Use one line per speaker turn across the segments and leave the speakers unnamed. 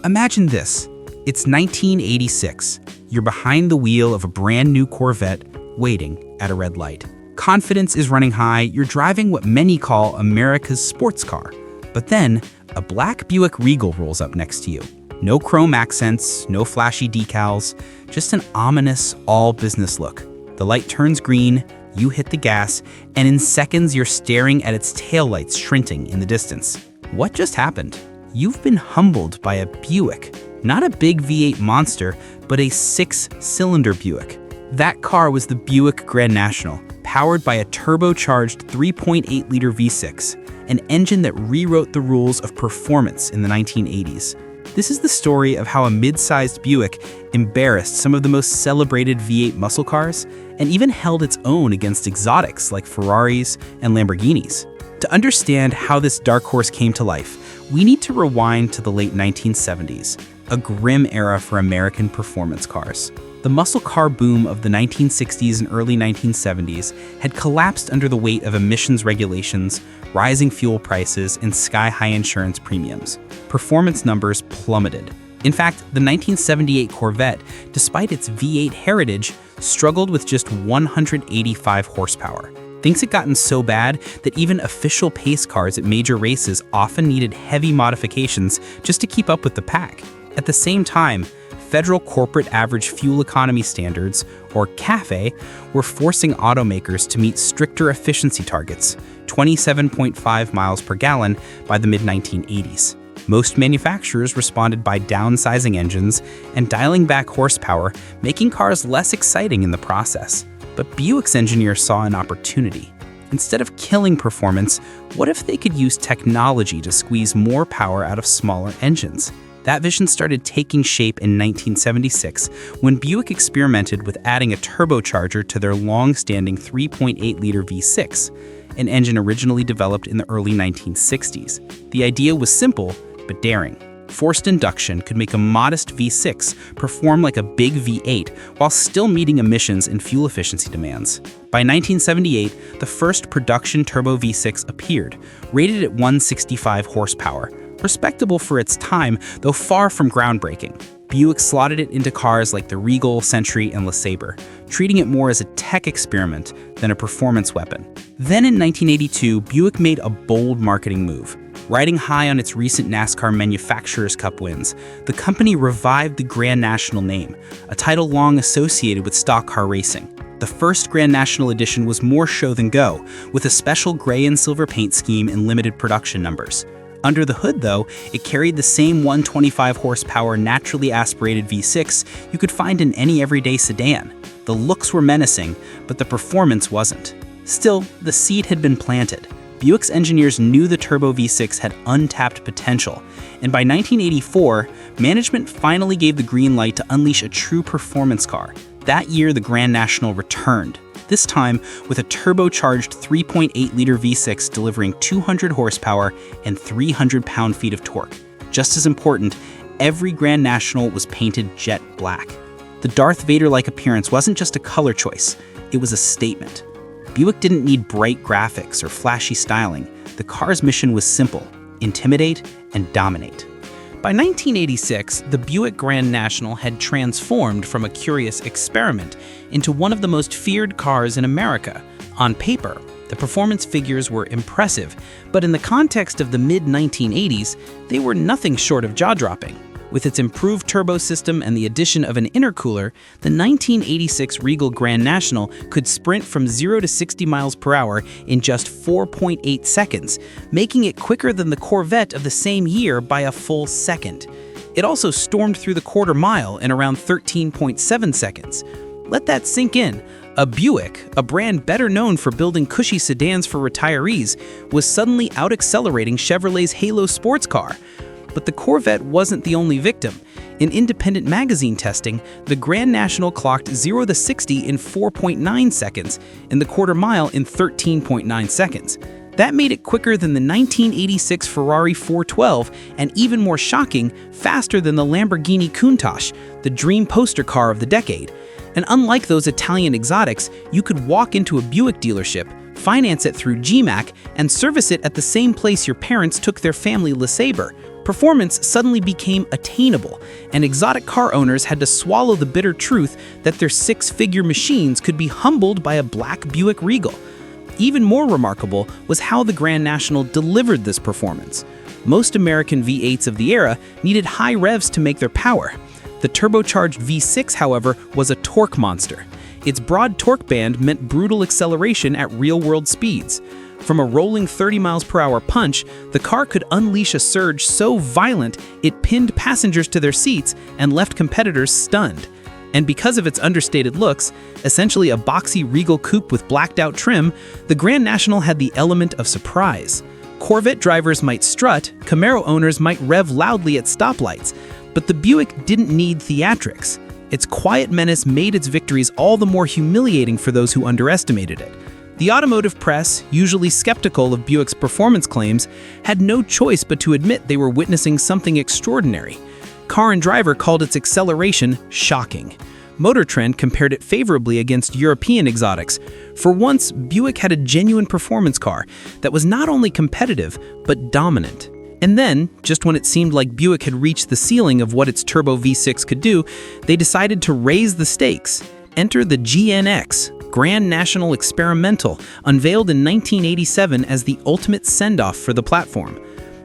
Imagine this. It's 1986. You're behind the wheel of a brand new Corvette, waiting at a red light. Confidence is running high, you're driving what many call America's sports car. But then, a black Buick Regal rolls up next to you. No chrome accents, no flashy decals, just an ominous, all-business look. The light turns green, you hit the gas, and in seconds you're staring at its taillights shrinking in the distance. What just happened? You've been humbled by a Buick. Not a big V8 monster, but a 6-cylinder Buick. That car was the Buick Grand National, powered by a turbocharged 3.8-liter V6, an engine that rewrote the rules of performance in the 1980s. This is the story of how a mid-sized Buick embarrassed some of the most celebrated V8 muscle cars and even held its own against exotics like Ferraris and Lamborghinis. To understand how this dark horse came to life, we need to rewind to the late 1970s, a grim era for American performance cars. The muscle car boom of the 1960s and early 1970s had collapsed under the weight of emissions regulations, rising fuel prices, and sky-high insurance premiums. Performance numbers plummeted. In fact, the 1978 Corvette, despite its V8 heritage, struggled with just 185 horsepower. Things had gotten so bad that even official pace cars at major races often needed heavy modifications just to keep up with the pack. At the same time, federal corporate average fuel economy standards, or CAFE, were forcing automakers to meet stricter efficiency targets, 27.5 miles per gallon by the mid-1980s. Most manufacturers responded by downsizing engines and dialing back horsepower, making cars less exciting in the process. But Buick's engineers saw an opportunity. Instead of killing performance, what if they could use technology to squeeze more power out of smaller engines? That vision started taking shape in 1976 when Buick experimented with adding a turbocharger to their long-standing 3.8-liter V6, an engine originally developed in the early 1960s. The idea was simple, but daring. Forced induction could make a modest V6 perform like a big V8 while still meeting emissions and fuel efficiency demands. By 1978, the first production turbo V6 appeared, rated at 165 horsepower, respectable for its time, though far from groundbreaking. Buick slotted it into cars like the Regal, Century, and LeSabre, treating it more as a tech experiment than a performance weapon. Then in 1982, Buick made a bold marketing move. Riding high on its recent NASCAR Manufacturers Cup wins, the company revived the Grand National name, a title long associated with stock car racing. The first Grand National edition was more show than go, with a special gray and silver paint scheme and limited production numbers. Under the hood, though, it carried the same 125 horsepower naturally aspirated V6 you could find in any everyday sedan. The looks were menacing, but the performance wasn't. Still, the seed had been planted. Buick's engineers knew the turbo V6 had untapped potential, and by 1984, management finally gave the green light to unleash a true performance car. That year, the Grand National returned, this time with a turbocharged 3.8-liter V6 delivering 200 horsepower and 300 pound-feet of torque. Just as important, every Grand National was painted jet black. The Darth Vader-like appearance wasn't just a color choice, it was a statement. Buick didn't need bright graphics or flashy styling. The car's mission was simple: intimidate and dominate. By 1986, the Buick Grand National had transformed from a curious experiment into one of the most feared cars in America. On paper, the performance figures were impressive, but in the context of the mid-1980s, they were nothing short of jaw-dropping. With its improved turbo system and the addition of an intercooler, the 1986 Regal Grand National could sprint from 0 to 60 miles per hour in just 4.8 seconds, making it quicker than the Corvette of the same year by a full second. It also stormed through the quarter mile in around 13.7 seconds. Let that sink in. A Buick, a brand better known for building cushy sedans for retirees, was suddenly out-accelerating Chevrolet's Halo sports car. But the Corvette wasn't the only victim. In independent magazine testing, the Grand National clocked 0 to 60 in 4.9 seconds, and the quarter mile in 13.9 seconds. That made it quicker than the 1986 Ferrari 412, and even more shocking, faster than the Lamborghini Countach, the dream poster car of the decade. And unlike those Italian exotics, you could walk into a Buick dealership, finance it through GMAC, and service it at the same place your parents took their family LeSabre. performance suddenly became attainable, and exotic car owners had to swallow the bitter truth that their six-figure machines could be humbled by a black Buick Regal. Even more remarkable was how the Grand National delivered this performance. Most American V8s of the era needed high revs to make their power. The turbocharged V6, however, was a torque monster. Its broad torque band meant brutal acceleration at real-world speeds. From a rolling 30 miles per hour punch, the car could unleash a surge so violent it pinned passengers to their seats and left competitors stunned. And because of its understated looks, essentially a boxy Regal coupe with blacked-out trim, the Grand National had the element of surprise. Corvette drivers might strut, Camaro owners might rev loudly at stoplights, but the Buick didn't need theatrics. Its quiet menace made its victories all the more humiliating for those who underestimated it. The automotive press, usually skeptical of Buick's performance claims, had no choice but to admit they were witnessing something extraordinary. Car and Driver called its acceleration shocking. Motor Trend compared it favorably against European exotics. For once, Buick had a genuine performance car that was not only competitive, but dominant. And then, just when it seemed like Buick had reached the ceiling of what its turbo V6 could do, they decided to raise the stakes. Enter the GNX, Grand National Experimental, unveiled in 1987 as the ultimate send-off for the platform.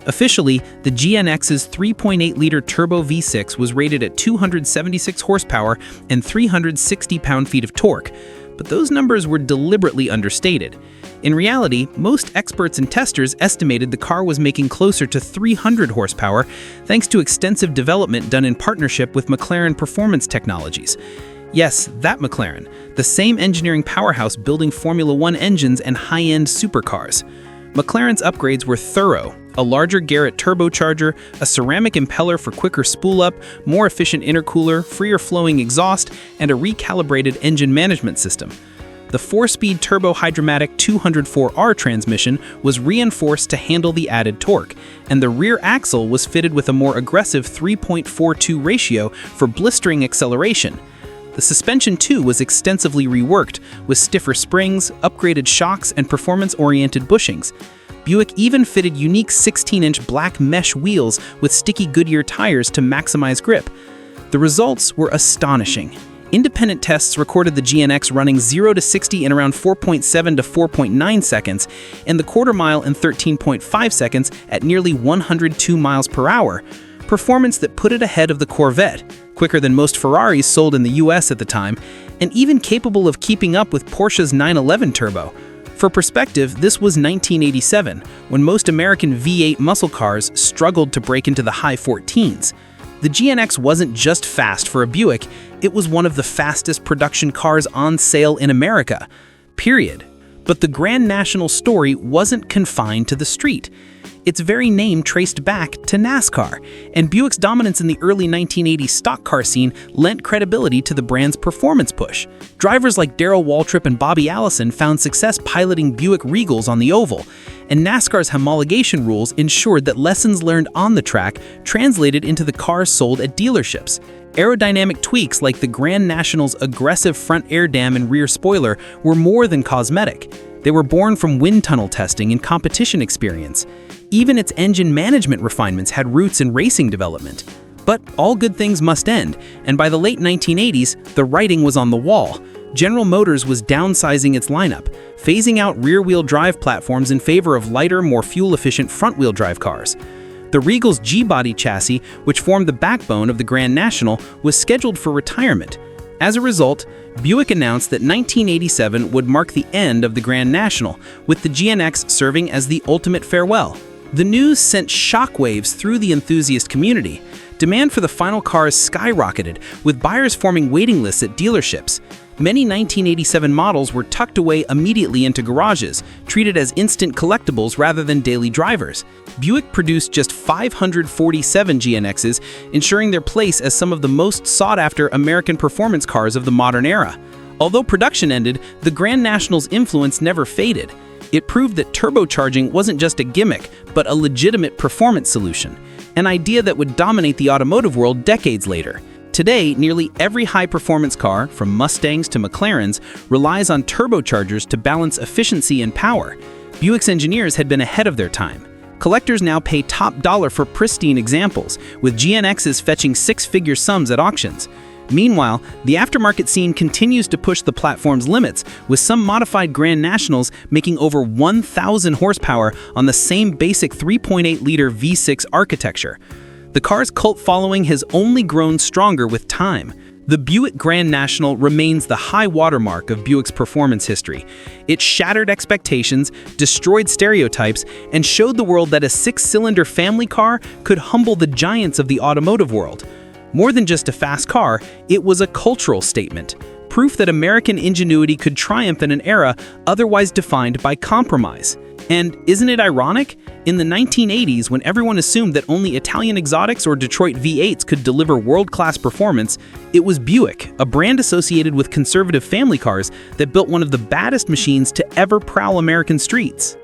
Officially, the GNX's 3.8-liter turbo V6 was rated at 276 horsepower and 360 pound-feet of torque, but those numbers were deliberately understated. In reality, most experts and testers estimated the car was making closer to 300 horsepower thanks to extensive development done in partnership with McLaren Performance Technologies. Yes, that McLaren, the same engineering powerhouse building Formula One engines and high-end supercars. McLaren's upgrades were thorough: a larger Garrett turbocharger, a ceramic impeller for quicker spool-up, more efficient intercooler, freer-flowing exhaust, and a recalibrated engine management system. The 4-speed turbo-hydromatic 204R transmission was reinforced to handle the added torque, and the rear axle was fitted with a more aggressive 3.42 ratio for blistering acceleration. The suspension, too, was extensively reworked, with stiffer springs, upgraded shocks, and performance-oriented bushings. Buick even fitted unique 16-inch black mesh wheels with sticky Goodyear tires to maximize grip. The results were astonishing. Independent tests recorded the GNX running 0 to 60 in around 4.7 to 4.9 seconds, and the quarter mile in 13.5 seconds at nearly 102 miles per hour. Performance that put it ahead of the Corvette, quicker than most Ferraris sold in the US at the time, and even capable of keeping up with Porsche's 911 Turbo. For perspective, this was 1987, when most American V8 muscle cars struggled to break into the high 14s. The GNX wasn't just fast for a Buick, it was one of the fastest production cars on sale in America. Period. But the Grand National story wasn't confined to the street. Its very name traced back to NASCAR, and Buick's dominance in the early 1980s stock car scene lent credibility to the brand's performance push. Drivers like Darrell Waltrip and Bobby Allison found success piloting Buick Regals on the oval, and NASCAR's homologation rules ensured that lessons learned on the track translated into the cars sold at dealerships. Aerodynamic tweaks like the Grand National's aggressive front air dam and rear spoiler were more than cosmetic. They were born from wind tunnel testing and competition experience. Even its engine management refinements had roots in racing development. But all good things must end, and by the late 1980s, the writing was on the wall. General Motors was downsizing its lineup, phasing out rear-wheel drive platforms in favor of lighter, more fuel-efficient front-wheel drive cars. The Regal's G-body chassis, which formed the backbone of the Grand National, was scheduled for retirement. As a result, Buick announced that 1987 would mark the end of the Grand National, with the GNX serving as the ultimate farewell. The news sent shockwaves through the enthusiast community. Demand for the final cars skyrocketed, with buyers forming waiting lists at dealerships. Many 1987 models were tucked away immediately into garages, treated as instant collectibles rather than daily drivers. Buick produced just 547 GNXs, ensuring their place as some of the most sought-after American performance cars of the modern era. Although production ended, the Grand National's influence never faded. It proved that turbocharging wasn't just a gimmick, but a legitimate performance solution, an idea that would dominate the automotive world decades later. Today, nearly every high-performance car, from Mustangs to McLarens, relies on turbochargers to balance efficiency and power. Buick's engineers had been ahead of their time.
Collectors now pay top dollar for pristine examples, with GNXs fetching six-figure sums at auctions. Meanwhile, the aftermarket scene continues to push the platform's limits, with some modified Grand Nationals making over 1,000 horsepower on the same basic 3.8-liter V6 architecture. The car's cult following has only grown stronger with time. The Buick Grand National remains the high watermark of Buick's performance history. It shattered expectations, destroyed stereotypes, and showed the world that a six-cylinder family car could humble the giants of the automotive world. More than just a fast car, it was a cultural statement, proof that American ingenuity could triumph in an era otherwise defined by compromise. And isn't it ironic? In the 1980s, when everyone assumed that only Italian exotics or Detroit V8s could deliver world-class performance, it was Buick, a brand associated with conservative family cars, that built one of the baddest machines to ever prowl American streets.